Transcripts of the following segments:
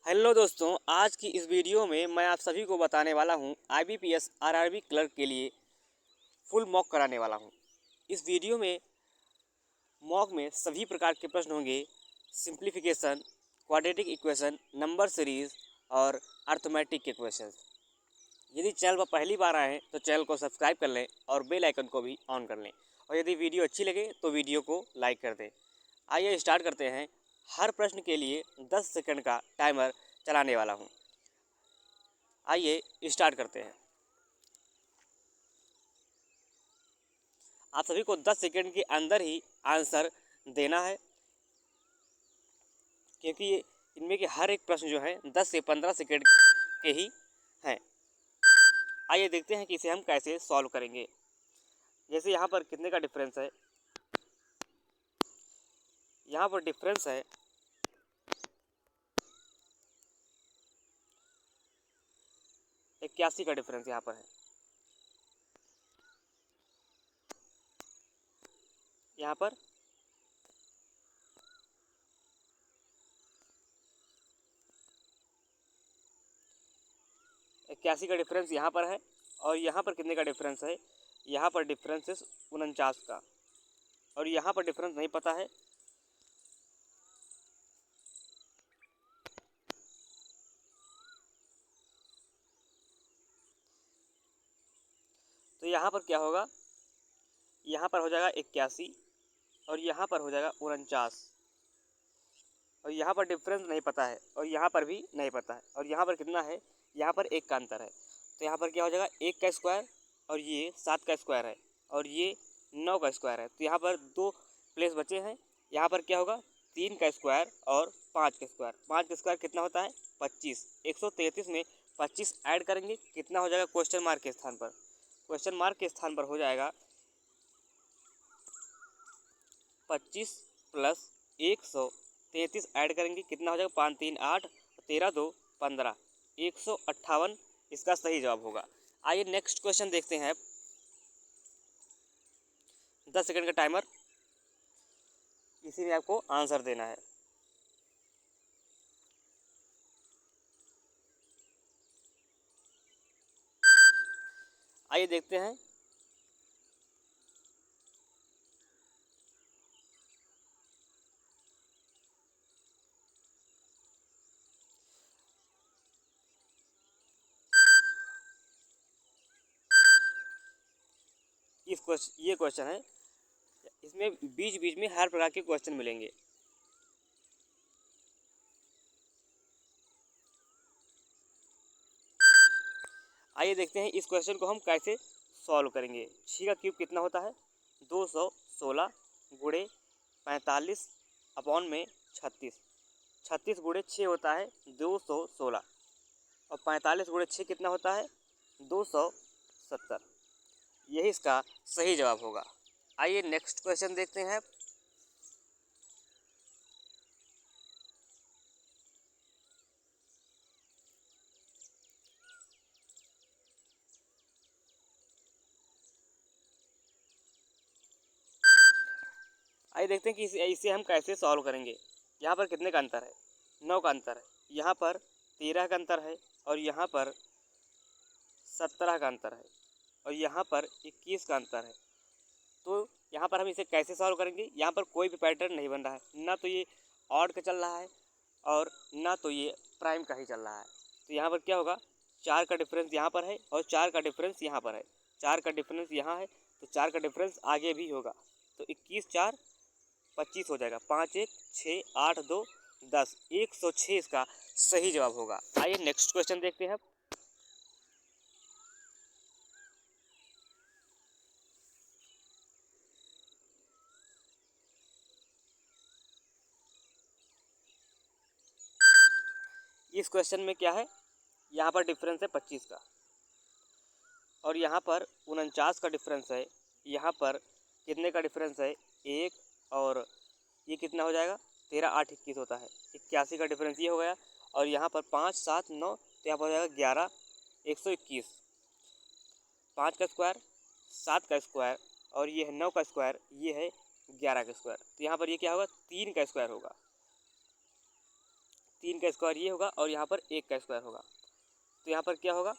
Hello दोस्तों, आज की इस वीडियो में मैं आप सभी को बताने वाला हूं आईबीपीएस आरआरबी क्लर्क के लिए फुल मॉक कराने वाला हूं। इस वीडियो में मॉक में सभी प्रकार के प्रश्न होंगे। Simplification, quadratic equation, number series और अर्थमेटिक के क्वेश्चन। यदि चैनल पर पहली बार आए हैं तो चैनल को सब्सक्राइब कर लें और बेल आइकन को भी ऑन कर लें, और यदि वीडियो अच्छी लगे तो वीडियो को लाइक कर दें। आइए स्टार्ट करते हैं। हर प्रश्न के लिए 10 सेकंड का टाइमर चलाने वाला हूं। आइए स्टार्ट करते हैं। आप सभी को 10 सेकंड के अंदर ही आंसर देना है, क्योंकि इनमें के हर एक प्रश्न जो है 10 से 15 सेकंड के ही हैं। आइए देखते हैं कि इसे हम कैसे सॉल्व करेंगे। जैसे यहाँ पर कितने का डिफरेंस है, यहाँ पर डिफरेंस है 81 का डिफरेंस यहाँ पर है। यहाँ पर 81 का डिफरेंस यहाँ पर है, और यहाँ पर कितने का डिफरेंस है, यहाँ पर डिफरेंस है 49 का, और यहाँ पर डिफरेंस नहीं पता है। तो यहाँ पर क्या होगा, यहाँ पर हो जाएगा 81 और यहाँ पर हो जाएगा 49, और यहाँ पर डिफरेंस नहीं पता है, और यहाँ पर भी नहीं पता है, और यहाँ पर कितना है, यहाँ पर 1 का अंतर है। तो यहाँ पर क्या हो जाएगा, 1 का स्क्वायर, और ये 7 का स्क्वायर है, और ये 9 का स्क्वायर है। तो यहाँ पर 2 प्लेस बचे हैं। यहाँ पर क्या होगा, 3 का स्क्वायर और 5 का स्क्वायर। 5 का स्क्वायर कितना होता है, 25। 133 में 25 ऐड करेंगे, कितना हो जाएगा, क्वेश्चन मार्क के स्थान पर, क्वेश्चन मार्क के स्थान पर हो जाएगा 25 प्लस 133 ऐड करेंगे, कितना हो जाएगा, 5 3 8, 13 2 15, 158 इसका सही जवाब होगा। आइए नेक्स्ट क्वेश्चन देखते हैं। 10 सेकंड का टाइमर, इसी में आपको आंसर देना है। आइए देखते हैं। ये क्वेश्चन है, इसमें बीच बीच में हर प्रकार के क्वेश्चन मिलेंगे। आइए देखते हैं इस क्वेश्चन को हम कैसे सॉल्व करेंगे। 6 का क्यूब कितना होता है, 216 गुणे 45 अपॉन में 36। 36 गुणे 6 होता है 216, और 45 गुणे 6 कितना होता है, 270। यही इसका सही जवाब होगा। आइए नेक्स्ट क्वेश्चन देखते हैं। आइए देखते हैं कि इसे हम कैसे सॉल्व करेंगे। यहाँ पर कितने का अंतर है, 9 का अंतर है। यहाँ पर 13 का अंतर है, और यहाँ पर 17 का अंतर है, और यहाँ पर 21 का अंतर है। तो यहाँ पर हम इसे कैसे सॉल्व करेंगे। यहाँ पर कोई भी पैटर्न नहीं बन रहा है, ना तो ये ऑड का चल रहा है और ना तो ये प्राइम का ही चल रहा है। तो यहाँ पर क्या होगा, 4 का डिफरेंस यहाँ पर है और 4 का डिफरेंस यहाँ पर है। 4 का डिफरेंस यहाँ है तो 4 का डिफरेंस आगे भी होगा। तो 21 4 25 हो जाएगा, 5 1 6 8 2 10, 106 इसका सही जवाब होगा। आइए नेक्स्ट क्वेश्चन देखते हैं। इस क्वेश्चन में क्या है, यहाँ पर डिफरेंस है 25 का, और यहाँ पर 49 का डिफरेंस है। यहाँ पर कितने का डिफरेंस है, 1, और ये कितना हो जाएगा, 13 8 21 होता है, 81 का डिफरेंस ये हो गया। और यहाँ पर 5 7 9, तो यहाँ पर हो जाएगा 11, 121। 5 का स्क्वायर, 7 का स्क्वायर, और ये है 9 का स्क्वायर, ये है 11 का स्क्वायर। तो यहाँ पर ये क्या होगा, 3 का स्क्वायर होगा। 3 का स्क्वायर ये होगा और यहाँ पर 1 का स्क्वायर होगा। तो यहाँ पर क्या होगा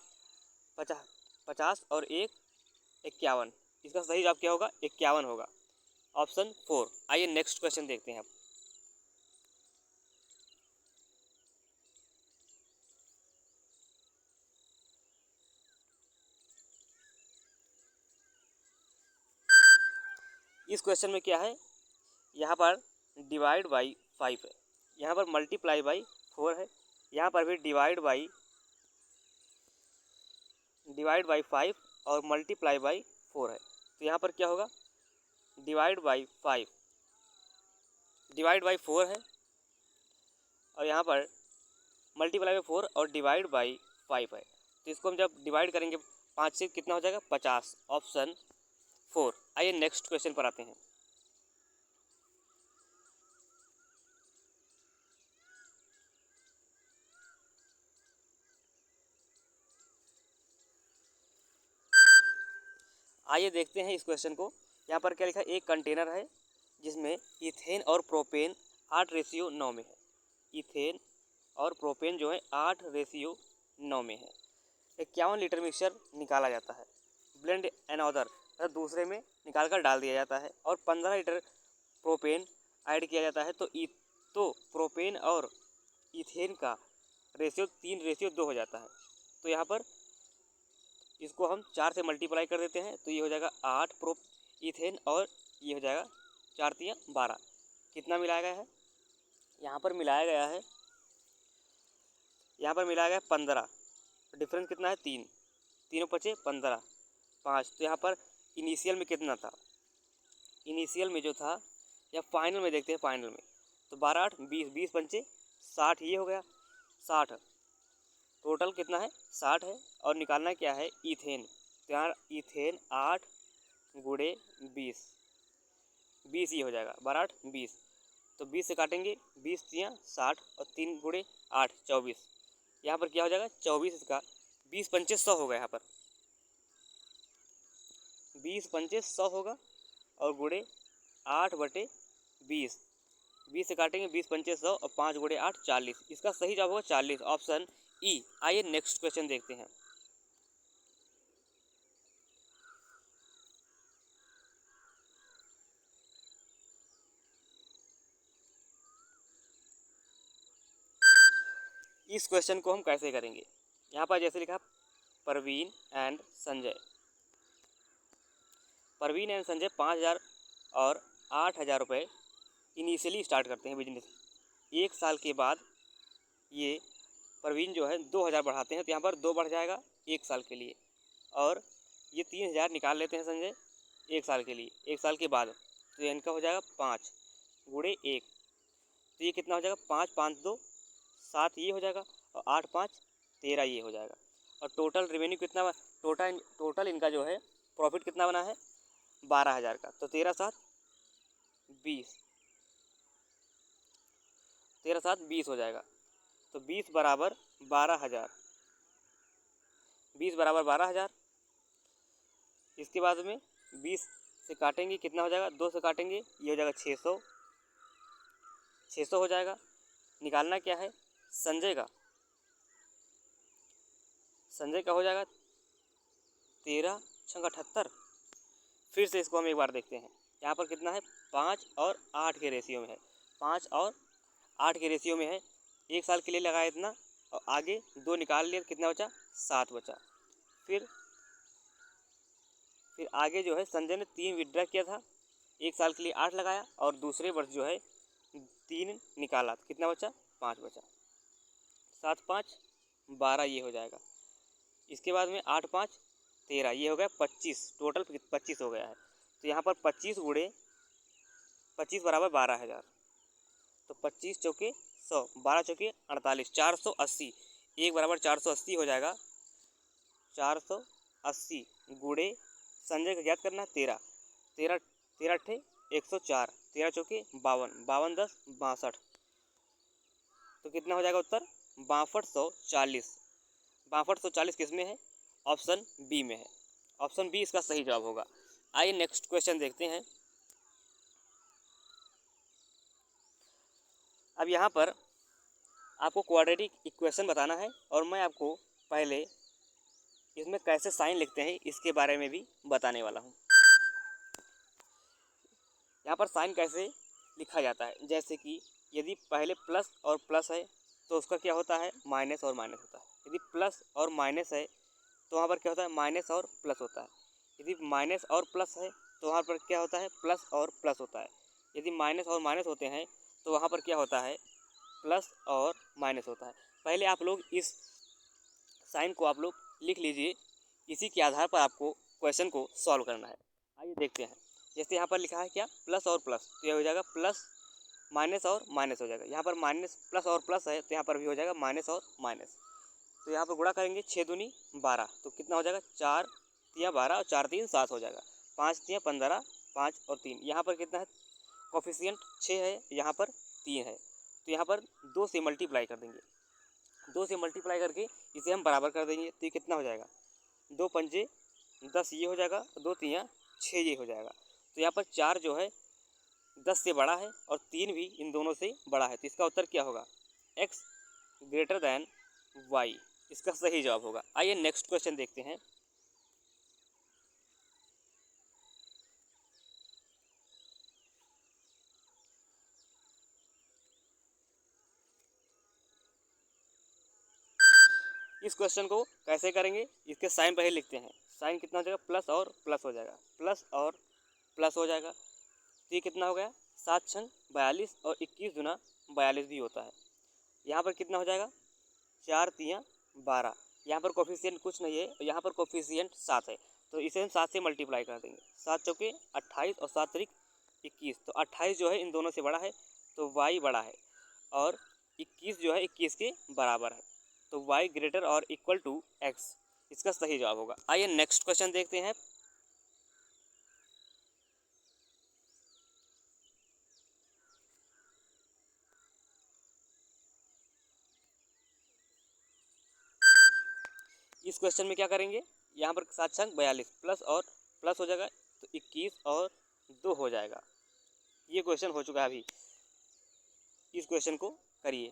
50 और 1 51। इसका सही जवाब क्या होगा 51 होगा, ऑप्शन 4। आइए नेक्स्ट क्वेश्चन देखते हैं अब। इस क्वेश्चन में क्या है, यहाँ पर डिवाइड बाई 5 है, यहाँ पर मल्टीप्लाई बाई 4 है, यहाँ पर भी डिवाइड बाई 5 और मल्टीप्लाई बाई 4 है। तो यहाँ पर क्या होगा डिवाइड बाई 5 डिवाइड बाई 4 है और यहाँ पर मल्टीप्लाई बाई 4 और डिवाइड बाई 5 है। तो इसको हम जब डिवाइड करेंगे 5 से कितना हो जाएगा 50, ऑप्शन 4। आइए नेक्स्ट क्वेश्चन पर आते हैं। आइए देखते हैं इस क्वेश्चन को। यहाँ पर क्या लिखा है, एक कंटेनर है जिसमें इथेन और प्रोपेन 8:9 में है। इथेन और प्रोपेन जो है 8:9 में है। 51 लीटर मिक्सचर निकाला जाता है। ब्लेंड अनदर मतलब दूसरे में निकाल कर डाल दिया जाता है और 15 लीटर प्रोपेन ऐड किया जाता है। तो प्रोपेन और इथेन का रेशियो 3:2 हो जाता है। तो यहाँ पर इसको हम 4 से मल्टीप्लाई कर देते हैं तो ये हो जाएगा 8 प्रो इथेन और ये हो जाएगा 4 तिया 12। कितना मिलाया गया है, यहाँ पर मिलाया गया है 15। डिफरेंस कितना है 3, तीनों पचे 15, 5। तो यहाँ पर इनिशियल में कितना था, इनिशियल में जो था या फाइनल में देखते हैं, फाइनल में तो 12 8 20, 20 पंचे 60, ये हो गया 60। टोटल कितना है 60 है और निकालना क्या है इथेन। तो यहाँ इथेन 8 गुणे 20, 20 ये हो जाएगा 12 8 20। तो 20 से काटेंगे 20 तिया 60 और 3 गुणे 8 24। यहाँ पर क्या हो जाएगा 24, इसका 20 पंचे 100 होगा। यहाँ पर 20 पंचे 100 होगा और गुणे 8/20, 20 से काटेंगे 20 पंचे 100 और 5 गुणे 8 40। इसका सही जवाब होगा 40, ऑप्शन ई। आइए नेक्स्ट क्वेश्चन देखते हैं। इस क्वेश्चन को हम कैसे करेंगे, यहाँ पर जैसे लिखा परवीन एंड संजय। परवीन एंड संजय 5,000 और 8,000 रुपये इनिशियली स्टार्ट करते हैं बिजनेस। 1 साल के बाद ये परवीन जो है 2,000 बढ़ाते हैं तो यहाँ पर 2 बढ़ जाएगा 1 साल के लिए और ये 3,000 निकाल लेते हैं संजय 1 साल के लिए। 1 साल के बाद तो इनका हो जाएगा 5 गुणे 1। तो ये कितना हो जाएगा 5 5 2 7 ये हो जाएगा और 8 5 13 ये हो जाएगा। और टोटल रेवेन्यू कितना, टोटल इनका जो है प्रॉफिट कितना बना है 12,000 का। तो 13 7 20, 13 7 20 हो जाएगा। तो 20 बराबर 12,000, 20 बराबर 12,000। इसके बाद में 20 से काटेंगे कितना हो जाएगा, 2 से काटेंगे ये हो जाएगा 600, 600 हो जाएगा। निकालना क्या है संजय का, संजय का हो जाएगा 13 छंग 78। फिर से इसको हम एक बार देखते हैं। यहाँ पर कितना है 5 और 8 के रेशियो में है, 5 और 8 के रेशियो में है। 1 साल के लिए लगाया इतना और आगे 2 निकाल लिया, कितना बचा 7 बचा। फिर आगे जो है संजय ने 3 विड्रा किया था, 1 साल के लिए 8 लगाया और दूसरे वर्ष जो है 3 निकाला तो कितना बचा 5 बचा। 7 5 12 ये हो जाएगा। इसके बाद में 8 5 13 ये हो गया 25, टोटल 25 हो गया है। तो यहाँ पर 25 गुणे 25 बराबर 12,000। तो 25 चौके 100, 12 चौके 48, 480। 1 बराबर 480 हो जाएगा। 480 गुणे संजय का ज्ञात करना है 13, 13 13 अट्ठे 104, 13 चौके 52, 52 10 62। तो कितना हो जाएगा उत्तर 6240। 6240 किस में है, ऑप्शन बी में है। ऑप्शन बी इसका सही जवाब होगा। आइए नेक्स्ट क्वेश्चन देखते हैं। अब यहाँ पर आपको क्वाड्रेटिक इक्वेशन बताना है और मैं आपको पहले इसमें कैसे साइन लिखते हैं इसके बारे में भी बताने वाला हूँ। यहाँ पर साइन कैसे लिखा जाता है, जैसे कि यदि पहले प्लस और प्लस है तो उसका क्या होता है, माइनस और माइनस होता है। यदि प्लस और माइनस है तो वहाँ पर क्या होता है, माइनस और प्लस होता है। यदि माइनस और प्लस है तो वहाँ पर क्या होता है, प्लस और प्लस होता है। यदि माइनस और माइनस होते हैं तो वहाँ पर क्या होता है, प्लस और माइनस होता है। पहले आप लोग इस साइन को आप लोग लिख लीजिए, इसी के आधार पर आपको क्वेश्चन को सॉल्व करना है। आइए देखते हैं। जैसे यहाँ पर लिखा है क्या, प्लस और प्लस, तो यह हो जाएगा प्लस माइनस और माइनस हो जाएगा। यहाँ पर माइनस प्लस और प्लस है तो यहाँ पर भी हो जाएगा माइनस और माइनस। तो यहाँ पर गुणा करेंगे 6 दूनी 12, तो कितना हो जाएगा, 4 तिया 12 और 4 3 7 हो जाएगा। 5 तिया 15, 5 और 3, यहाँ पर कितना है, कोफिशिएंट 6 है, यहाँ पर 3 है, तो यहाँ पर 2 से मल्टीप्लाई कर देंगे। 2 से मल्टीप्लाई करके इसे हम बराबर कर देंगे, तो ये कितना हो जाएगा, 2 पंजे 10 ये हो जाएगा, 2 तिया 6 ये हो जाएगा। तो यहाँ पर 4 जो है 10 से बड़ा है और 3 भी इन दोनों से बड़ा है, तो इसका उत्तर क्या होगा, x ग्रेटर दैन y, इसका सही जवाब होगा। आइए नेक्स्ट क्वेश्चन देखते हैं। इस क्वेश्चन को कैसे करेंगे, इसके साइन पहले लिखते हैं। साइन कितना हो जाएगा, प्लस और प्लस हो जाएगा, प्लस और प्लस हो जाएगा। तो ये कितना हो गया, 7 छंग 42 और 21 दुना 42 भी होता है। यहाँ पर कितना हो जाएगा, 4 तिया 12, यहाँ पर कोफिशिएंट कुछ नहीं है, यहाँ पर कोफिशिएंट 7 है, तो इसे हम 7 से मल्टीप्लाई कर देंगे। 7 चौके 28 और 7 तरीक 21, तो 28 जो है इन दोनों से बड़ा है तो y बड़ा है, और 21 जो है 21 के बराबर है, तो y ग्रेटर और इक्वल टू x, इसका सही जवाब होगा। आइए नेक्स्ट क्वेश्चन देखते हैं। इस क्वेश्चन में क्या करेंगे, यहाँ पर 7 छंग 42 प्लस और प्लस हो जाएगा, तो 21 और 2 हो जाएगा। ये क्वेश्चन हो चुका है अभी, इस क्वेश्चन को करिए।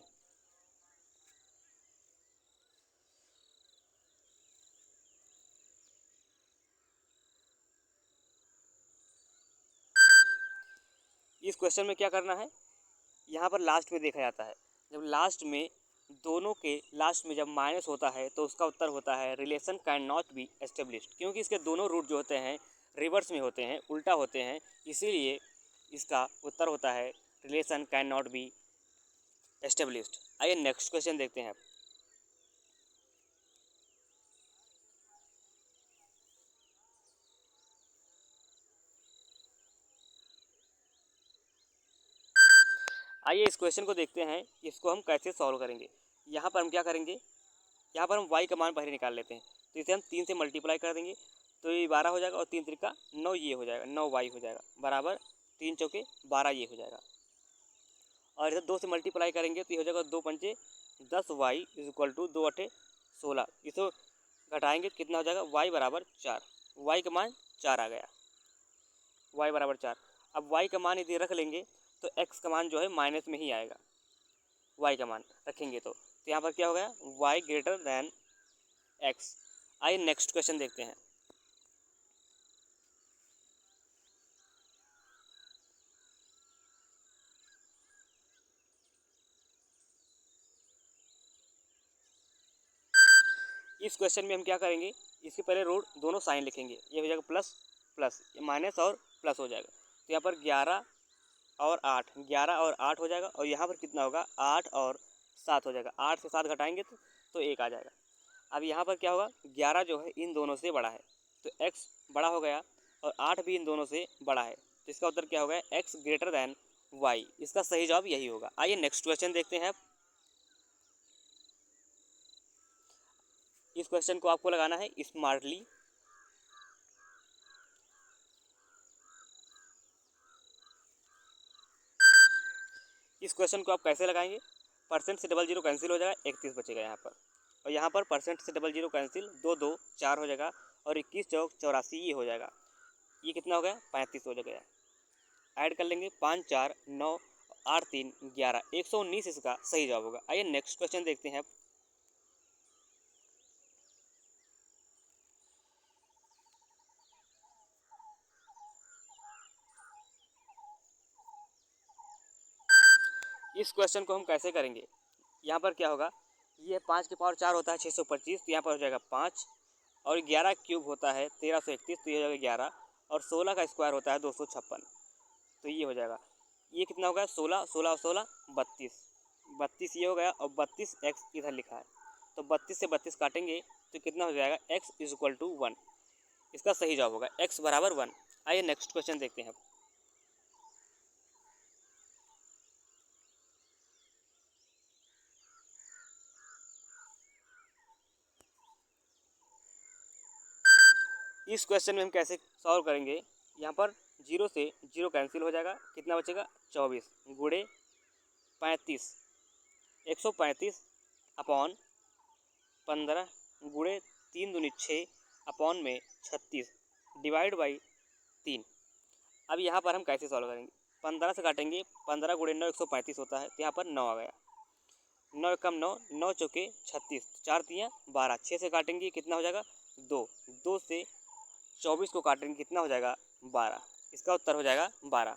इस क्वेश्चन में क्या करना है, यहाँ पर लास्ट में देखा जाता है, जब लास्ट में दोनों के लास्ट में जब माइनस होता है तो उसका उत्तर होता है relation can not be established, क्योंकि इसके दोनों रूट जो होते हैं रिवर्स में होते हैं, उल्टा होते हैं, इसीलिए इसका उत्तर होता है relation can not be established. आइए नेक्स्ट क्वेश्चन देखते हैं। आइए इस क्वेश्चन को देखते हैं, इसको हम कैसे सॉल्व करेंगे। यहाँ पर हम क्या करेंगे, यहाँ पर हम y का मान पहले निकाल लेते हैं, तो इसे हम 3 से मल्टीप्लाई कर देंगे, तो ये 12 हो जाएगा और 3 त्रिका 9 ये हो जाएगा, 9y हो जाएगा, बराबर 3 चौके 12 ये हो जाएगा। और इसे 2 से मल्टीप्लाई करेंगे तो ये हो जाएगा 2 पंचे 10y इज इक्वल टू 2 अठे 16, इसको घटाएंगे तो कितना हो जाएगा, y बराबर 4, y का मान 4 आ गया, y बराबर 4। अब y का मान यदि रख लेंगे तो x का मान जो है माइनस में ही आएगा, y का मान रखेंगे तो यहाँ पर क्या हो गया, y ग्रेटर दैन x। आइए नेक्स्ट क्वेश्चन देखते हैं। इस क्वेश्चन में हम क्या करेंगे, इसके पहले रूट दोनों साइन लिखेंगे, ये हो जाएगा प्लस प्लस, माइनस और प्लस हो जाएगा, तो यहाँ पर 11 और 8, 11 और 8 हो जाएगा, और यहाँ पर कितना होगा, 8 और 7 हो जाएगा, 8 से 7 घटाएंगे तो 1 आ जाएगा। अब यहाँ पर क्या होगा, 11 जो है इन दोनों से बड़ा है तो x बड़ा हो गया, और 8 भी इन दोनों से बड़ा है, तो इसका उत्तर क्या होगा, x ग्रेटर दैन y, इसका सही जवाब यही होगा। आइए नेक्स्ट क्वेश्चन देखते हैं। इस क्वेश्चन को आपको लगाना है स्मार्टली। इस क्वेश्चन को आप कैसे लगाएंगे, परसेंट से डबल जीरो कैंसिल हो जाएगा, 31 बचेगा यहाँ पर, और यहाँ पर परसेंट से डबल जीरो कैंसिल, 2 2 4 हो जाएगा, और 21 चौक 84 ये हो जाएगा, ये कितना हो गया, 35 हो जाएगा। ऐड कर लेंगे 5 4 9 8 3 11, 119 इसका सही जवाब होगा। आइए नेक्स्ट क्वेश्चन देखते हैं। इस क्वेश्चन को हम कैसे करेंगे, यहाँ पर क्या होगा, ये 5 की पावर 4 होता है 625, तो यहाँ पर हो जाएगा 5, और 11 क्यूब होता है 1331, तो ये हो जाएगा 11, और 16 का स्क्वायर होता है 256, तो ये हो जाएगा। ये कितना होगा, 16 16 और 16 32, 32 ये हो गया, और 32 एक्स इधर लिखा है, तो 32 से 32 काटेंगे तो कितना हो जाएगा, x इक्वल टू 1, इसका सही जवाब होगा x बराबर 1। आइए नेक्स्ट क्वेश्चन देखते हैं। इस क्वेश्चन में हम कैसे सॉल्व करेंगे, यहाँ पर 0 से 0 कैंसिल हो जाएगा, कितना बचेगा 24 गुणे 35, 135 अपॉन 15 गुणे 3 दूनी 6 अपॉन में 36 डिवाइड बाई 3। अब यहाँ पर हम कैसे सॉल्व करेंगे, 15 से काटेंगे, 15 गुणे 9 135 होता है, तो यहाँ पर 9 आ गया, 9 कम 9, 9 चौके 36, 4 तियाँ 12, 6 से काटेंगे कितना हो जाएगा 2, 2 से 24 को काटेंगे कितना हो जाएगा 12, इसका उत्तर हो जाएगा 12,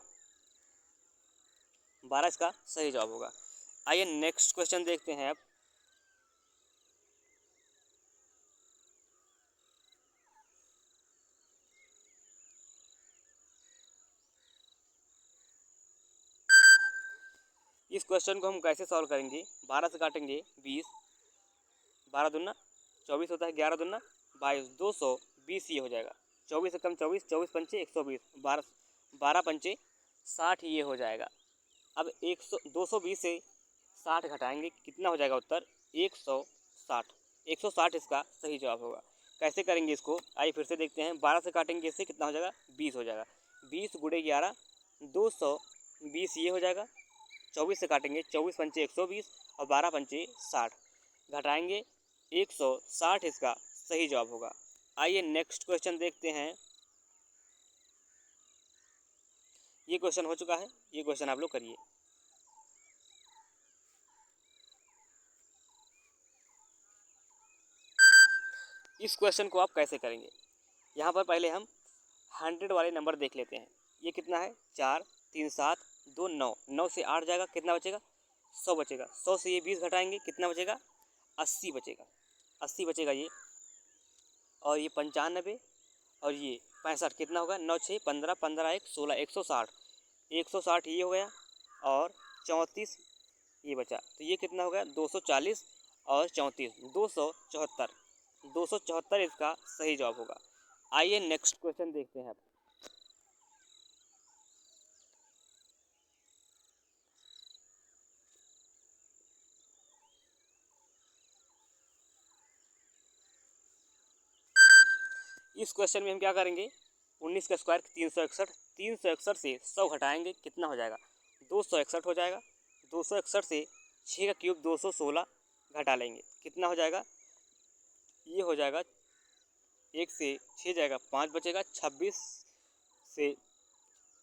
12 इसका सही जवाब होगा। आइए नेक्स्ट क्वेश्चन देखते हैं अब। इस क्वेश्चन को हम कैसे सॉल्व करेंगे, 12 से काटेंगे 20, 12 दूना 24 होता है, 11 दूना 22, 220 ये हो जाएगा, 24 से कम 24, 24 पंचे 120, 12 12 पंचे 60 ये हो जाएगा। अब 220 से 60 घटाएंगे कितना हो जाएगा उत्तर 160, 160 इसका सही जवाब होगा। कैसे करेंगे इसको, आइए फिर से देखते हैं। 12 से काटेंगे इससे कितना हो जाएगा 20 हो जाएगा, 20 गुणे 11 220 ये हो जाएगा, 24 से काटेंगे 24 पंचे 120 और 12 पंचे 60 घटाएंगे 160 इसका सही जवाब होगा। आइए नेक्स्ट क्वेश्चन देखते हैं। ये क्वेश्चन हो चुका है, ये क्वेश्चन आप लोग करिए। इस क्वेश्चन को आप कैसे करेंगे, यहाँ पर पहले हम 100 वाले नंबर देख लेते हैं। ये कितना है 4 3 7 2 9, 9 से 8 जाएगा कितना बचेगा 100 बचेगा, 100 से ये 20 घटाएंगे कितना बचेगा 80 बचेगा, 80 बचेगा ये, और ये 95 और ये 65 कितना होगा 9 6 15 15 1 16, 160, 160 ये हो गया, और 34 ये बचा, तो ये कितना हो गया 240 और 34 274, 274 इसका सही जवाब होगा। आइए नेक्स्ट क्वेश्चन देखते हैं। इस क्वेश्चन में हम क्या करेंगे, 19 का स्क्वायर 361, 361 से 100 घटाएंगे कितना हो जाएगा 261 हो जाएगा, 261 से 6 का क्यूब 216 घटा लेंगे कितना हो जाएगा, ये हो जाएगा 1 से 6 जाएगा 5 बचेगा, 26 से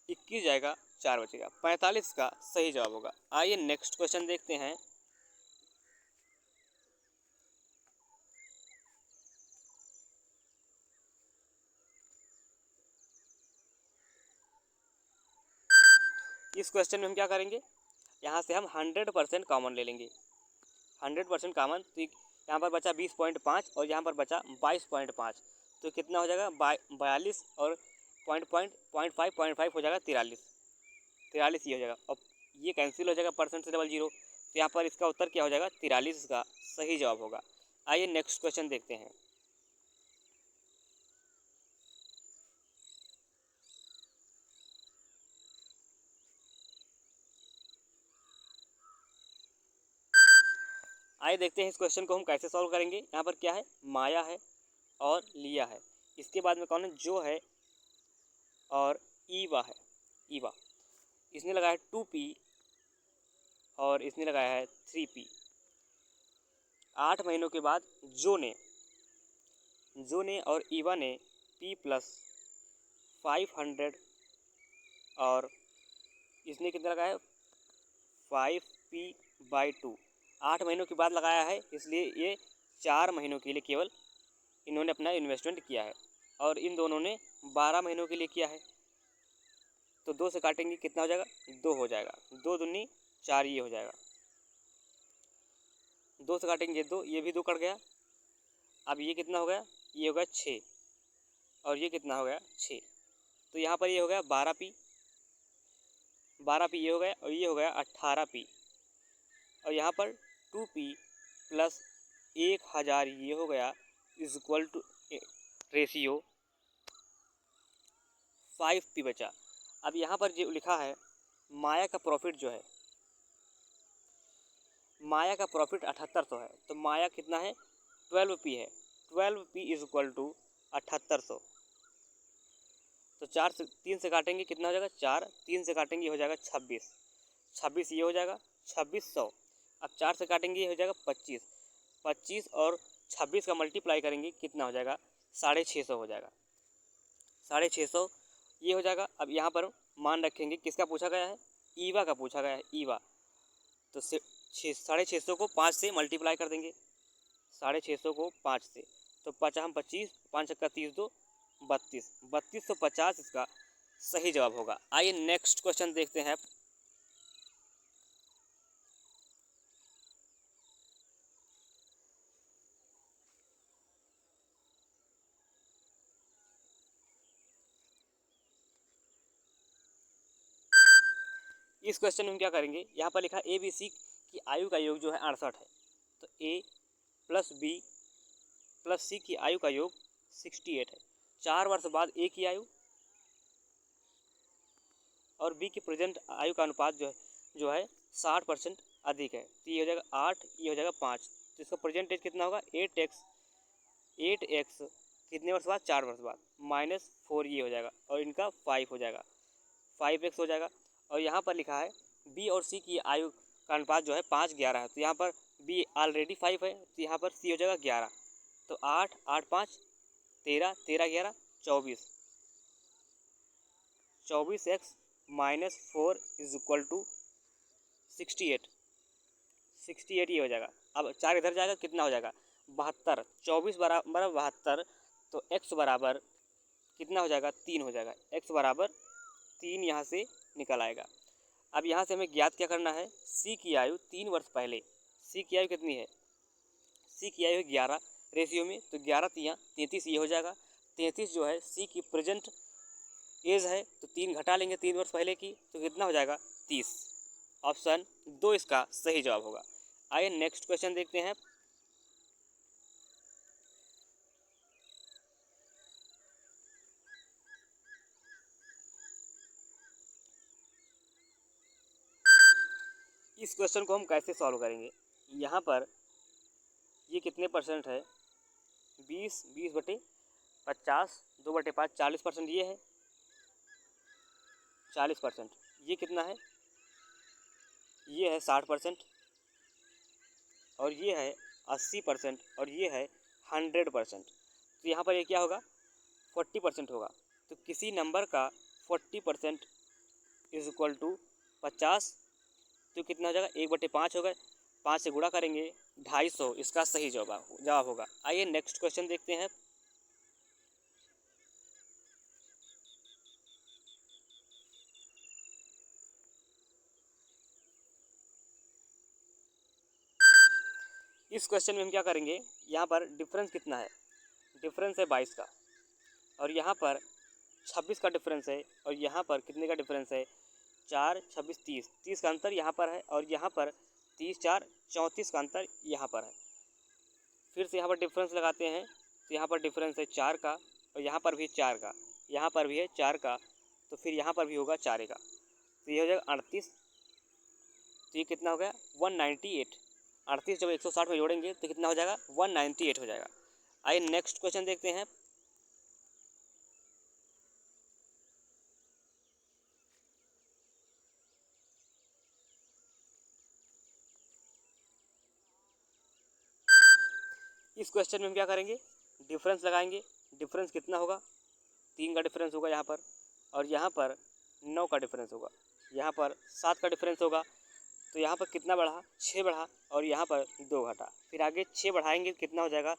21 जाएगा 4 बचेगा, 45 का सही जवाब होगा। आइए नेक्स्ट क्वेश्चन देखते हैं। इस क्वेश्चन में हम क्या करेंगे, यहाँ से हम 100% कॉमन ले लेंगे, 100% कॉमन, तो यहाँ पर बचा 20.5 और यहाँ पर बचा 22.5, तो कितना हो जाएगा 42 और पॉइंट फाइव हो जाएगा 43, 43 ये हो जाएगा, और ये कैंसिल हो जाएगा परसेंट से डबल जीरो, तो यहाँ पर इसका उत्तर क्या हो जाएगा 43 का सही जवाब होगा। आइए नेक्स्ट क्वेश्चन देखते हैं। आइए देखते हैं इस क्वेश्चन को हम कैसे सॉल्व करेंगे। यहाँ पर क्या है, माया है और लिया है, इसके बाद में कौन है, जो है और ईवा है, ईवा, इसने लगाया 2p और इसने लगाया है 3p। 8 महीनों के बाद जो ने और ईवा ने p प्लस 500 और इसने कितना लगाया 5p/2। 8 महीनों के बाद लगाया है, इसलिए ये 4 महीनों के लिए केवल इन्होंने अपना इन्वेस्टमेंट किया है, और इन दोनों ने 12 महीनों के लिए किया है। तो 2 से काटेंगे कितना हो जाएगा, 2 हो जाएगा। 2 दूनी 4 ये हो जाएगा। 2 से काटेंगे 2, ये भी 2 कट गया। अब ये कितना हो गया, ये हो गया 6, और ये कितना हो गया 6। तो यहाँ पर ये हो गया 12p, 12p ये हो गया, और ये हो गया 18p, और यहाँ पर 2p प्लस 1000 ये हो गया is equal two ratio 5p बचा। अब यहाँ पर जो लिखा है माया का प्रॉफिट जो है, माया का प्रॉफिट 7800 है, तो माया कितना है 12p है। 12p is equal to 7800। तो 3 से काटेंगे कितना हो जाएगा 4, 3 से काटेंगे हो जाएगा 26, 26 ये हो जाएगा 2600। अब 4 से काटेंगे ये हो जाएगा 25, 25 और 26 का मल्टीप्लाई करेंगे कितना हो जाएगा 650 हो जाएगा, 650 ये हो जाएगा। अब यहाँ पर मान रखेंगे किसका पूछा गया है, ईवा का पूछा गया है, ईवा। तो 650 को 5 से मल्टीप्लाई कर देंगे, 650 को 5 से, तो 25, 5 का 30, 2 32, 3250 इसका सही जवाब होगा। आइए नेक्स्ट क्वेश्चन देखते हैं। इस क्वेश्चन में हम क्या करेंगे, यहाँ पर लिखा ए बी सी की आयु का योग जो है 68 है, तो ए प्लस बी प्लस सी की आयु का योग 68 है। 4 वर्ष बाद ए की आयु और बी की प्रेजेंट आयु का अनुपात जो है 60% अधिक है, तो ये हो जाएगा 8, ये हो जाएगा 5, तो इसका प्रेजेंट एज कितना होगा 8x कितने वर्ष बाद, 4 वर्ष बाद, -4 ये हो जाएगा, और इनका 5 हो जाएगा, 5x हो जाएगा। और यहाँ पर लिखा है बी और सी की आयु का अनुपात जो है 5:11 है, तो यहाँ पर बी ऑलरेडी 5 है, तो यहाँ पर सी हो जाएगा 11, तो 8, 8, 5 13, 13, 11 24, 24x -4 इज इक्वल टू 68, 68 ये हो जाएगा। अब 4 इधर जाएगा कितना हो जाएगा 72, 24 बराबर 72, तो x बराबर कितना हो जाएगा 3 हो जाएगा, x बराबर 3 यहाँ से निकल आएगा। अब यहाँ से हमें ज्ञात क्या करना है, c की आयु 3 वर्ष पहले, c की आयु कितनी है, c की आयु है 11 रेशियो में, तो 11 3 33 ये हो जाएगा। 33 जो है c की प्रेजेंट एज है, तो 3 घटा लेंगे 3 वर्ष पहले की, तो कितना हो जाएगा 30। ऑप्शन 2 इसका सही जवाब होगा। आइए नेक्स्ट क्वेश्चन देखते हैं। इस क्वेश्चन को हम कैसे सॉल्व करेंगे, यहाँ पर ये कितने परसेंट है 20, 20/50, 2/5 40% ये है, 40%, ये कितना है, ये है 60%, और ये है 80%, और ये है 100%। तो यहाँ पर ये क्या होगा 40% होगा। तो किसी नंबर का 40% इज इक्वल टू 50, तो कितना हो जाएगा 1/5 होगा, 5 से गुणा करेंगे 250, इसका सही जवाब होगा। आइए नेक्स्ट क्वेश्चन देखते हैं। इस क्वेश्चन में हम क्या करेंगे, यहाँ पर डिफरेंस कितना है, डिफरेंस है 22 का, और यहाँ पर 26 का डिफरेंस है, और यहाँ पर कितने का डिफरेंस है 4, 26, 30, 30 का अंतर यहाँ पर है, और यहाँ पर 30, 4, 34 का अंतर यहाँ पर है। फिर से यहाँ पर डिफरेंस लगाते हैं, तो यहाँ पर डिफरेंस है 4 का, और यहाँ पर भी 4 का, यहाँ पर भी है 4 का, तो फिर यहाँ पर भी होगा 4 का, तो ये हो जाएगा 38, तो ये कितना हो गया 198। 38 जब 160 में जोड़ेंगे तो कितना हो जाएगा 198 हो जाएगा। आइए नेक्स्ट क्वेश्चन देखते हैं। इस क्वेश्चन में हम क्या करेंगे, डिफरेंस लगाएंगे। डिफरेंस कितना होगा 3 का डिफरेंस होगा यहाँ पर, और यहाँ पर 9 का डिफरेंस होगा, यहाँ पर 7 का डिफरेंस होगा, तो यहाँ पर कितना बढ़ा, 6 बढ़ा, और यहाँ पर 2 घटा। फिर आगे 6 बढ़ाएंगे कितना हो जाएगा,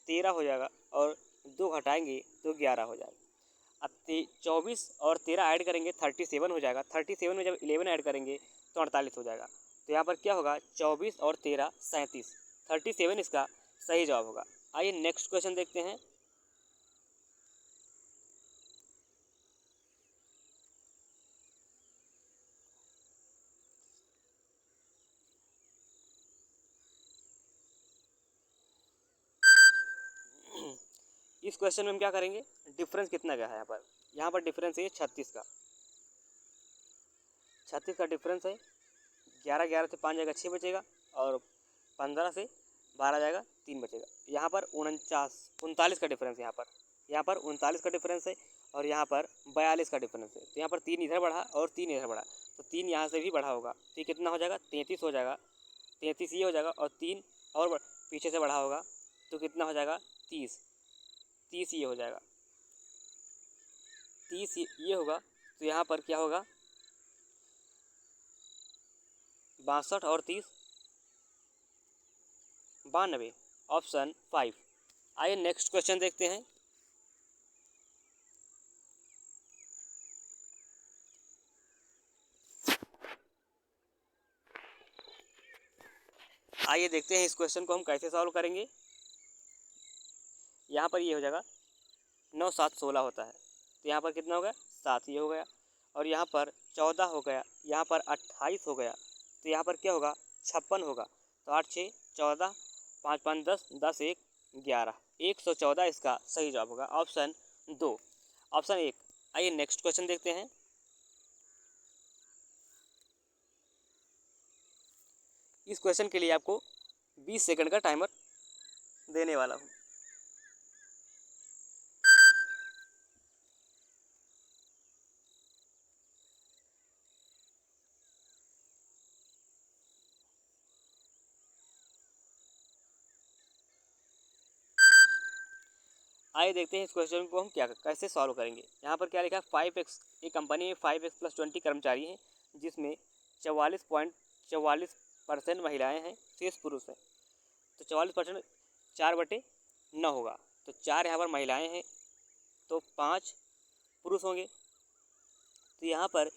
13 हो जाएगा, और 2 घटाएंगे तो 11 हो जाएगा। अब 24 और 13 ऐड करेंगे 37 हो जाएगा। 37 में जब 11 ऐड करेंगे तो 48 हो जाएगा। तो यहाँ पर क्या होगा, 24 और 13 37, 37 इसका सही जवाब होगा। आइए नेक्स्ट क्वेश्चन देखते हैं। इस क्वेश्चन में हम क्या करेंगे, डिफरेंस कितना गया है यहाँ पर डिफरेंस है 36 का। 36 का डिफरेंस है, 11 से 5 जाएगा 6 बचेगा, और 15 से 12 जाएगा 3 बचेगा। यहाँ पर 39 का डिफरेंस है, यहाँ पर 39 का डिफरेंस है, और यहाँ पर 42 का डिफरेंस है। तो यहाँ पर 3 इधर बढ़ा और 3 इधर बढ़ा, तो 3 यहाँ से भी बढ़ा होगा, तो ये कितना हो जाएगा, 33 हो जाएगा। 33 ये हो जाएगा, और 3 और पीछे से बढ़ा होगा तो कितना हो जाएगा, 30। 30 ये हो जाएगा, 30 ये होगा। तो यहाँ पर क्या होगा, 62 और 30 92, ऑप्शन 5। आइए नेक्स्ट क्वेश्चन देखते हैं। आइए देखते हैं इस क्वेश्चन को हम कैसे सॉल्व करेंगे। यहाँ पर ये हो जाएगा 9 7 16 होता है, तो यहाँ पर कितना हो गया, 7 ये हो गया, और यहाँ पर 14 हो गया, यहाँ पर 28 हो गया, तो यहाँ पर क्या होगा, 56 होगा। तो 8 6 14, 5 5 10, 10 1 11, 114 इसका सही जवाब होगा, ऑप्शन 2, ऑप्शन 1। आइए नेक्स्ट क्वेश्चन देखते हैं। इस क्वेश्चन के लिए आपको 20 सेकंड का टाइमर देने वाला हूँ। आइए देखते हैं इस क्वेश्चन को हम कैसे सॉल्व करेंगे। यहाँ पर क्या लिखा है, 5x, एक कंपनी में 5x + 20 कर्मचारी हैं, जिसमें 44.44% महिलाएं हैं, शेष पुरुष हैं। तो 44% 4/9 होगा, तो 4 यहाँ पर महिलाएं हैं, तो 5 पुरुष होंगे। तो यहाँ पर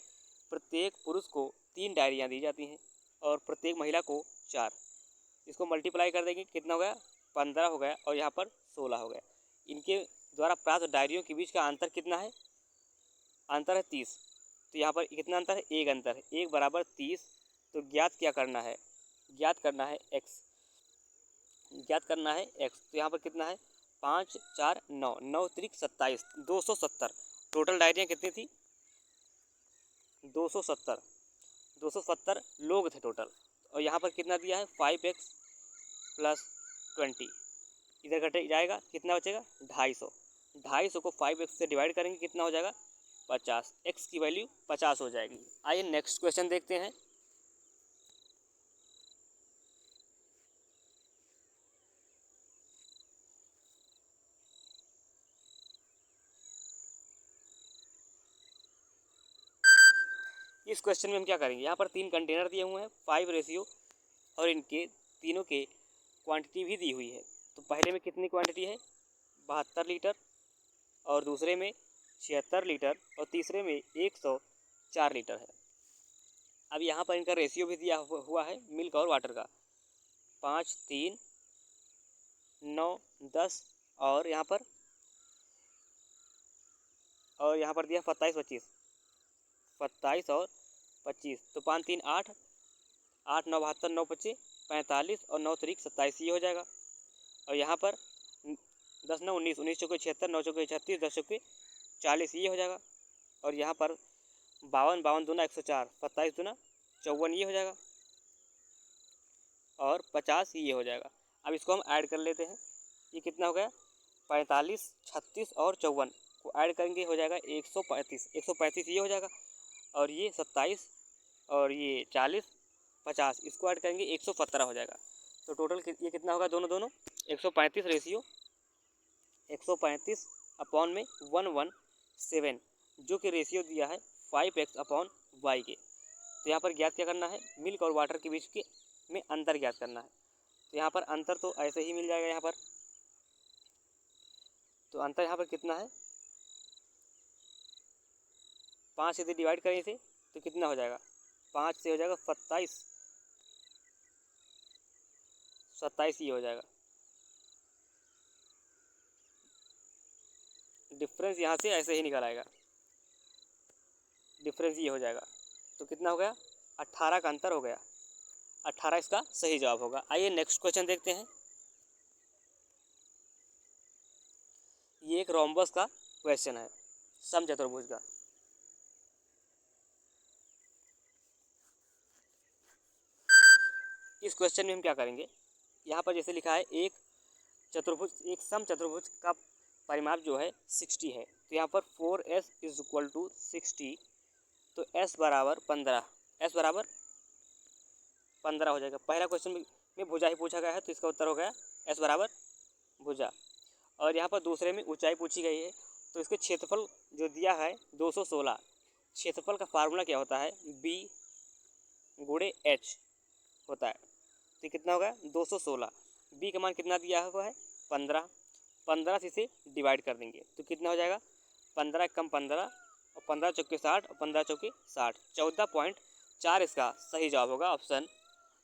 प्रत्येक पुरुष को 3 डायरियाँ दी जाती हैं, और प्रत्येक महिला को 4। इसको मल्टीप्लाई कर देंगे, कितना हो गया, 15 हो गया, और यहाँ पर 16 हो गया। इनके द्वारा प्राप्त डायरियों के बीच का अंतर कितना है, अंतर है 30। तो यहाँ पर कितना अंतर है, 1 अंतर है, 1 बराबर 30। तो ज्ञात क्या करना है, ज्ञात करना है x, ज्ञात करना है x। तो यहाँ पर कितना है, 5 4 9, 9 त्रिक 27, 270। टोटल डायरियाँ कितनी थी, 270, 270 लोग थे टोटल। और यहाँ पर कितना दिया है, 5x + 20, इधर घटे जाएगा, कितना बचेगा, 250। 250 को 5x से डिवाइड करेंगे, कितना हो जाएगा, 50। x की वैल्यू 50 हो जाएगी। आइए नेक्स्ट क्वेश्चन देखते हैं। इस क्वेश्चन में हम क्या करेंगे, यहाँ पर 3 कंटेनर दिए हुए हैं, 5 रेशियो, और इनके तीनों के क्वांटिटी भी दी हुई है। तो पहले में कितनी क्वांटिटी है, 72 लीटर, और दूसरे में 76 लीटर, और तीसरे में 104 लीटर है। अब यहाँ पर इनका रेशियो भी दिया हुआ है मिल्क और वाटर का, 5 3 9 10, और यहाँ पर दिया 27 25, 27 और 25, तो 5 3 8, 8 9 72, 9 25 45, और 9 3 27 ये हो जाएगा। और यहाँ पर 10 9 19, 19 चौके 76, 9 चौके 36, 10 चौके 40 ये हो जाएगा। और यहाँ पर 52 52 दूना 104, 27 दूना 54 ये हो जाएगा, और 50 ये हो जाएगा। अब इसको हम ऐड कर लेते हैं, ये कितना हो गया, 45 36 और 54 को ऐड करेंगे हो जाएगा 135, 135 ये हो जाएगा, और ये 27 और ये 40 50 इसको ऐड करेंगे 117 हो जाएगा। तो टोटल ये कितना होगा, दोनों दोनों 135 रेशियो 135 अपॉन में 117, जो कि रेशियो दिया है 5x/y के। तो यहाँ पर ज्ञात क्या करना है, मिल्क और वाटर के बीच के में अंतर ज्ञात करना है। तो यहाँ पर अंतर तो ऐसे ही मिल जाएगा यहाँ पर। तो अंतर यहाँ पर कितना है, 5 से यदि डिवाइड करें इसे तो कितना हो जाएगा, 5 से हो जाएगा 27, 27 ये हो जाएगा। डिफरेंस यहाँ से ऐसे ही निकल आएगा, डिफरेंस ये हो जाएगा। तो कितना हो गया, 18 का अंतर हो गया। 18 इसका सही जवाब होगा। आइए नेक्स्ट क्वेश्चन देखते हैं। ये एक रोम्बस का क्वेश्चन है, समचतुर्भुज का। इस क्वेश्चन में हम क्या करेंगे, यहाँ पर जैसे लिखा है एक चतुर्भुज, एक समचतुर्भुज का परिमाप जो है 60 है। तो यहाँ पर 4s इज इक्वल टू 60, तो s बराबर 15, s बराबर 15 हो जाएगा। पहला क्वेश्चन में भुजा ही पूछा गया है, तो इसका उत्तर हो गया s बराबर भुजा। और यहाँ पर दूसरे में ऊंचाई पूछी गई है, तो इसके क्षेत्रफल जो दिया है 216, क्षेत्रफल का फार्मूला क्या होता है, b गुणे h होता है। तो कितना होगा 216, b का मान कितना दिया हुआ है 15, 15 से इसे डिवाइड कर देंगे तो कितना हो जाएगा, 15 कम 15 और 15 चौके 60 और 15 चौके 60, 14.4 इसका सही जवाब होगा। ऑप्शन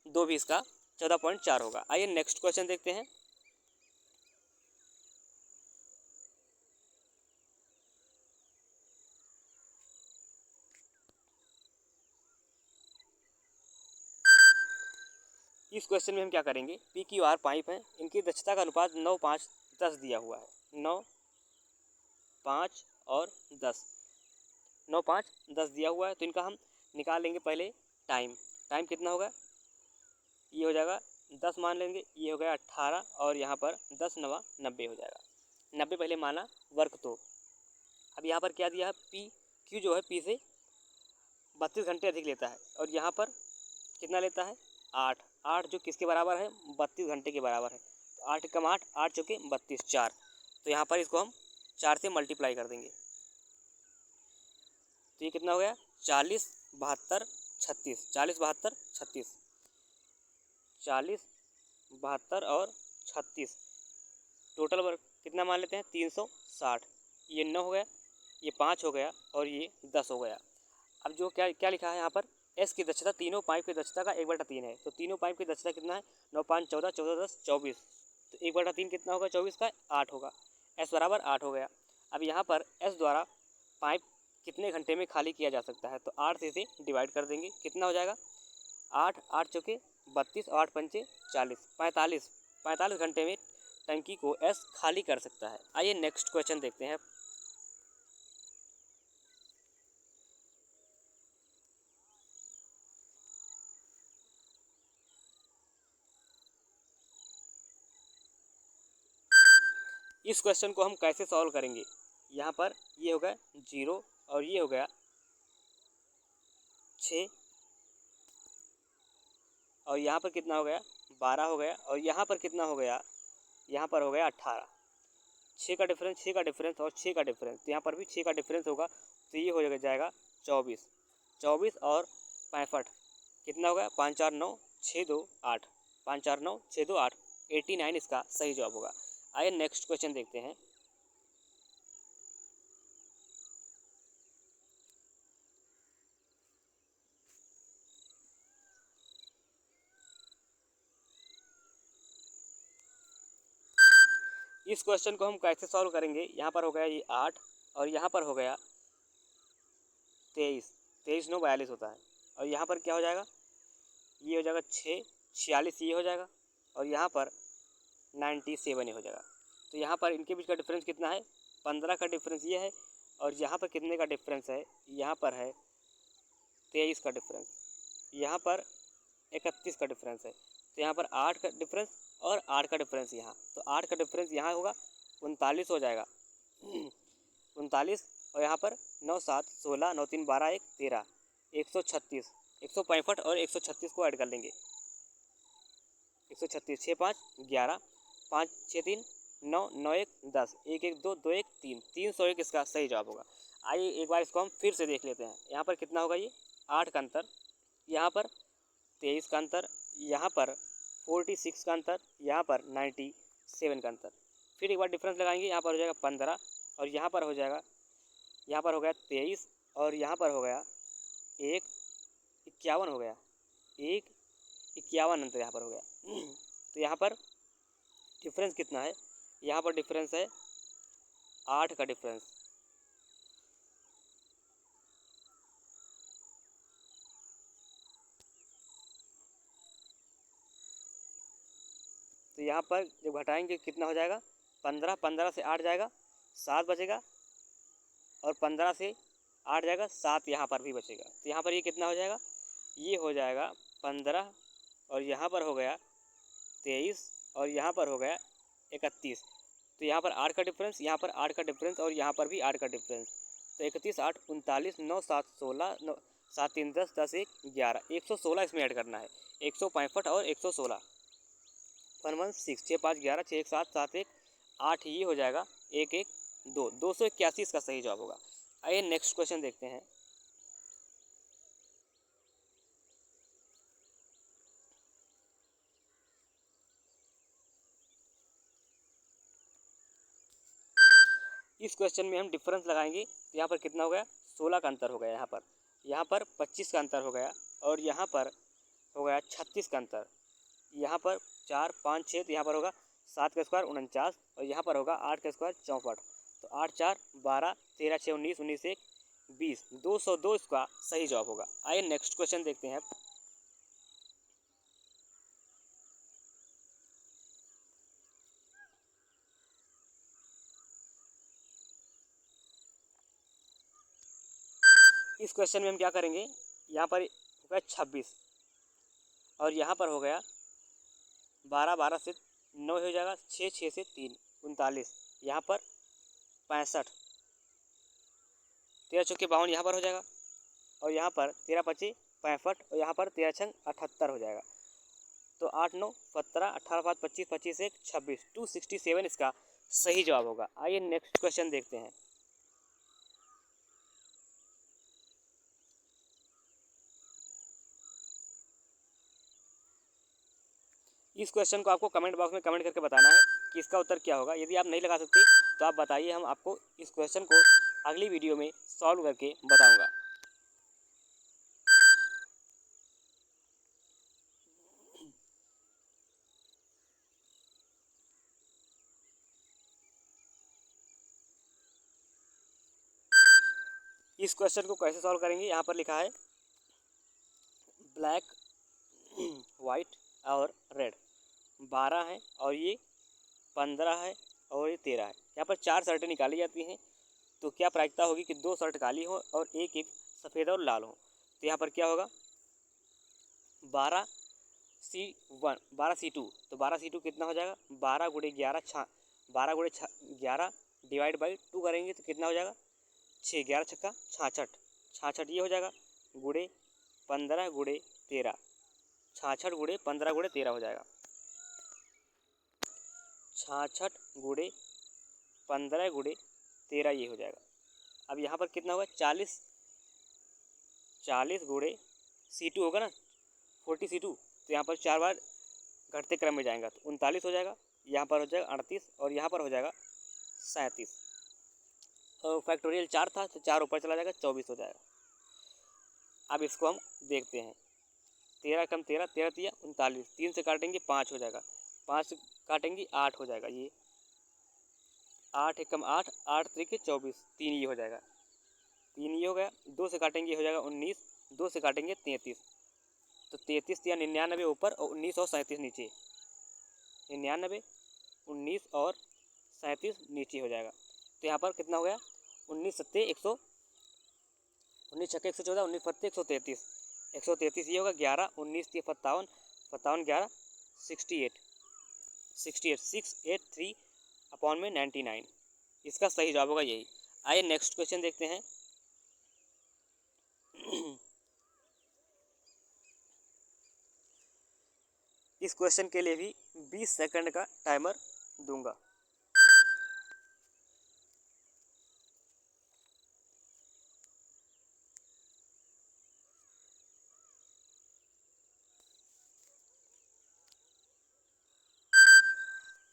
2 भी इसका 14.4 होगा। आइए नेक्स्ट क्वेश्चन देखते हैं। इस क्वेश्चन में हम क्या करेंगे, पी क्यू आर पाइप है, इनकी दक्षता का अनुपात 9, 5, 10 दिया हुआ है। 9, 5 और 10, 9, 5, 10 दिया हुआ है। तो इनका हम निकाल लेंगे पहले टाइम। टाइम कितना होगा, ये हो जाएगा 10 मान लेंगे, ये हो गया 18 और यहाँ पर 10 9 90 हो जाएगा। 90 पहले माना वर्क। तो अब यहाँ पर क्या दिया है, पी क्यू जो है पी से 32 घंटे अधिक लेता है, और यहाँ पर कितना लेता है 8, 8 जो किसके बराबर है 32 घंटे के बराबर है। तो 8 कम 8, 8 चौके 32, 4। तो यहाँ पर इसको हम 4 से मल्टीप्लाई कर देंगे, तो ये कितना हो गया 40, 72, 36, 40, 72, 36, 40, 72 और 36, टोटल वर्क कितना मान लेते हैं 360। ये 9 हो गया, ये 5 हो गया और ये 10 हो गया। अब जो क्या क्या लिखा है यहाँ पर, एस की दक्षता तीनों पाइप की दक्षता का 1/3 है। तो तीनों पाइप की दक्षता कितना है, 9, 5, 14, 14, 10, 24। तो 1/3 कितना होगा 24 का, 8 होगा। एस बराबर 8 हो गया। अब यहाँ पर एस द्वारा पाइप कितने घंटे में खाली किया जा सकता है, तो 8 से इसे डिवाइड कर देंगे, कितना हो जाएगा 8, 8 चौके 32, 8 पंचे 40, 45, 45 घंटे में टंकी को एस खाली कर सकता है। आइए नेक्स्ट क्वेश्चन देखते हैं। इस क्वेश्चन को हम कैसे सॉल्व करेंगे, यहाँ पर ये हो गया 0 और ये हो गया 6 और यहाँ पर कितना हो गया 12 हो गया, और यहाँ पर कितना हो गया, यहाँ पर हो गया 18। 6 का डिफरेंस, 6 का डिफरेंस और 6 का डिफरेंस, तो यहाँ पर भी 6 का डिफरेंस होगा, तो ये हो जाएगा 24, 24 और 65 कितना होगा 5, 4, 9, 6, 2, 8, 5, 4, 9, 6, 2, 8, 89 इसका सही जवाब होगा। आइए नेक्स्ट क्वेश्चन देखते हैं। इस क्वेश्चन को हम कैसे सॉल्व करेंगे, यहाँ पर हो गया ये 8 और यहाँ पर हो गया 23, 23 9 42 होता है, और यहाँ पर क्या हो जाएगा, ये हो जाएगा 6, 46 ये हो जाएगा, और यहाँ पर 97 ये हो जाएगा। तो यहाँ पर इनके बीच का डिफरेंस कितना है 15 का डिफरेंस ये है, और यहाँ पर कितने का डिफरेंस है, यहाँ पर है 23 का डिफरेंस, यहाँ पर 31 का डिफरेंस है। तो यहाँ पर 8 का डिफरेंस और 8 का डिफरेंस यहाँ, तो 8 का डिफरेंस यहाँ होगा 39 हो जाएगा 39, और यहाँ पर 9, 7, 16, 9, 3, 12, 1, 13, 136, 165 और 136 को ऐड कर लेंगे, 136, 6, 5, 11, 5, 6, 3, 9, 9, 1, 10, 1, 1, 2, 2, 1, 3, 301 इसका सही जवाब होगा। आइए एक बार इसको हम फिर से देख लेते हैं। यहाँ पर कितना होगा, ये 8 का अंतर, यहाँ पर 23 का अंतर, यहाँ पर 46 का अंतर, यहाँ पर 97 का अंतर। फिर एक बार डिफरेंस लगाएंगे, यहाँ पर हो जाएगा 15 और यहाँ पर हो जाएगा, यहाँ पर हो गया 23 और यहाँ पर हो गया 151 हो गया, 151 अंतर यहाँ पर हो गया। तो यहाँ पर डिफरेंस कितना है, यहाँ पर डिफरेंस है 8 का डिफरेंस। तो यहाँ पर जब घटाएंगे कितना हो जाएगा, 15, 15 से 8 जाएगा 7 बचेगा और 15 से 8 जाएगा 7, यहाँ पर भी बचेगा। तो यहाँ पर ये कितना हो जाएगा, ये हो जाएगा 15 और यहाँ पर हो गया 23 और यहाँ पर हो गया 31। तो यहाँ पर 8 का डिफरेंस, यहाँ पर 8 का डिफरेंस और यहाँ पर भी 8 का डिफरेंस। तो 31, 8, 39, 9, 7, 16, 9, 7, 3, 10, 10, 1, 11, 116 इसमें ऐड करना है। 165 और 116, 116, 6, 5, 11, 6, 1, 7, 7, 1, 8, ये हो जाएगा 1, 1, 2, 281 इसका सही जवाब होगा। आइए नेक्स्ट क्वेश्चन देखते हैं। इस क्वेश्चन में हम डिफरेंस लगाएंगे तो यहाँ पर कितना हो गया, 16 का अंतर हो गया, यहाँ पर 25 का अंतर हो गया और यहाँ पर हो गया 36 का अंतर, यहाँ पर 4, 5, 6, तो यहाँ पर होगा 7 का स्क्वायर 49 और यहाँ पर होगा 8 का स्क्वायर 64। तो 8, 4, 12, 13, 6, 19, 19, 1, 20, 202 इसका सही जवाब होगा। आइए नेक्स्ट क्वेश्चन देखते हैं। इस क्वेश्चन में हम क्या करेंगे, यहाँ पर हो गया 26 और यहाँ पर हो गया 12, 12 से 9 हो जाएगा, 6, 6 से 3, 39, यहाँ पर 65, 13 चौके 52 यहाँ पर हो जाएगा और यहाँ पर 13 25 65 और यहाँ पर 13 छंग 78 हो जाएगा। तो 8, 9, 17, 18, 5, 25, 25, 1, 26, 267 इसका सही जवाब होगा। आइए नेक्स्ट क्वेश्चन देखते हैं। इस क्वेश्चन को आपको कमेंट बॉक्स में कमेंट करके बताना है कि इसका उत्तर क्या होगा। यदि आप नहीं लगा सकते तो आप बताइए, हम आपको इस क्वेश्चन को अगली वीडियो में सॉल्व करके बताऊंगा। इस क्वेश्चन को कैसे सॉल्व करेंगे, यहाँ पर लिखा है ब्लैक, वाइट और रेड 12 है और ये 15 है और ये 13 है। यहाँ पर 4 शर्टें निकाली जाती हैं, तो क्या प्रायिकता होगी कि 2 शर्ट काली हो और एक एक सफ़ेद और लाल हो। तो यहाँ पर क्या होगा, 12C1, 12C2, तो 12C2 कितना हो जाएगा, 12 गुणे 11, 12 गुणे 11 डिवाइड बाई 2 करेंगे तो कितना हो जाएगा, 6, 11 छक्का 66, 66 ये हो जाएगा, गुणे 15 गुणे 13, 66 गुणे 15 गुणे 13 हो जाएगा, 66 गुणे 15 गुणे 13 ये हो जाएगा। अब यहाँ पर कितना होगा, 40, 40 गुणे C2 होगा ना, 40C2, तो यहाँ पर 4 बार घटते क्रम में जाएगा तो 39 हो जाएगा, यहाँ पर हो जाएगा 38 और यहाँ पर हो जाएगा 37। और फैक्टोरियल 4 था तो 4 ऊपर चला जाएगा, 24 हो जाएगा। अब इसको हम देखते हैं, 13 कम 13, 13 तिया 39, 3 से काटेंगे 5 हो जाएगा, 5 से काटेंगे 8 हो जाएगा, ये 8 एकम 8, 8 त्रिके 24, 3 ये हो जाएगा, 3 ये हो गया, 2 से काटेंगे हो जाएगा 19, 2 से काटेंगे 33, तो 33 या 99 ऊपर और 19 और 37 नीचे, 99, 19 और 37 नीचे हो जाएगा। तो यहाँ पर कितना हो गया, 19 सत्ते 100, 19 छक्के 114, 19 फत्ते 133, 133 ये होगा, 11, 19 ये 57, 57 11 68, 68, 683 अपॉन में 99, इसका सही जवाब होगा यही। आइए नेक्स्ट क्वेश्चन देखते हैं। इस क्वेश्चन के लिए भी 20 सेकंड का टाइमर दूंगा।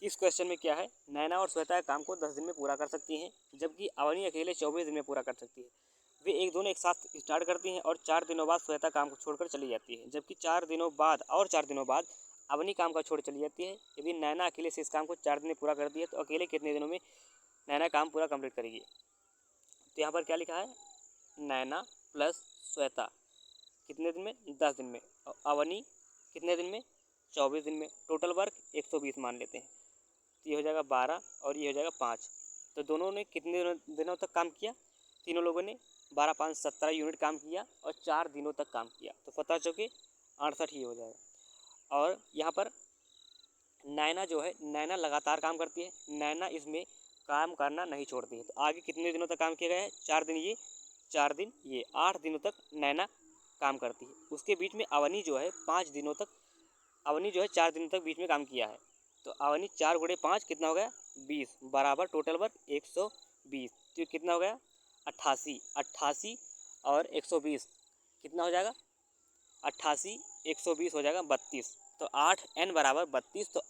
इस क्वेश्चन में क्या है, नैना और श्वेता काम को 10 दिन में पूरा कर सकती हैं, जबकि अवनी अकेले 24 दिन में पूरा कर सकती है। वे एक दोनों एक साथ स्टार्ट करती हैं और 4 दिनों बाद श्वेता काम को छोड़कर चली जाती है, जबकि 4 दिनों बाद अवनी काम का छोड़ चली जाती है। यदि नैना अकेले से इस काम को 4 दिन में पूरा करती है तो अकेले कितने दिनों में नैना काम पूरा कंप्लीट करेगी। तो यहाँ पर क्या लिखा है, नैना प्लस श्वेता कितने दिन में, 10 दिन में, और अवनी कितने दिन में, 24 दिन में। टोटल वर्क 120 मान लेते हैं, तो ये हो जाएगा 12 और ये हो जाएगा 5। तो दोनों ने कितने दिनों तक काम किया, तीनों लोगों ने 12 5 17 यूनिट काम किया और 4 दिनों तक काम किया, तो 17 चौके 68 ही हो जाएगा। और यहाँ पर नैना जो है, नैना लगातार काम करती है, नैना इसमें काम करना नहीं छोड़ती है। तो आगे कितने दिनों तक काम किया गया है, 4 दिन ये, 4 दिन ये, 8 दिनों तक नैना काम करती है। उसके बीच में अवनी जो है 5 दिनों तक, अवनी जो है 4 दिनों तक बीच में काम किया है। तो अवनी 4 गुणे 5 कितना हो गया, 20 बराबर टोटल वर्क 120। तो कितना हो गया, 88। 88 और 120 कितना हो जाएगा, 88 120 हो जाएगा 32। तो 8 n बराबर 32। तो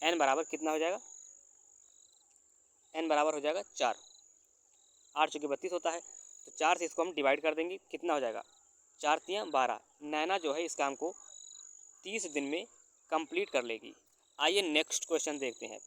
n बराबर कितना हो जाएगा, n बराबर हो जाएगा 4। 8 चूँकि 32 होता है, तो 4 से इसको हम डिवाइड कर देंगे, कितना हो जाएगा, 4 तियाँ 12। नैना जो है इस काम को 30 दिन में कंप्लीट कर लेगी। आइए नेक्स्ट क्वेश्चन देखते हैं।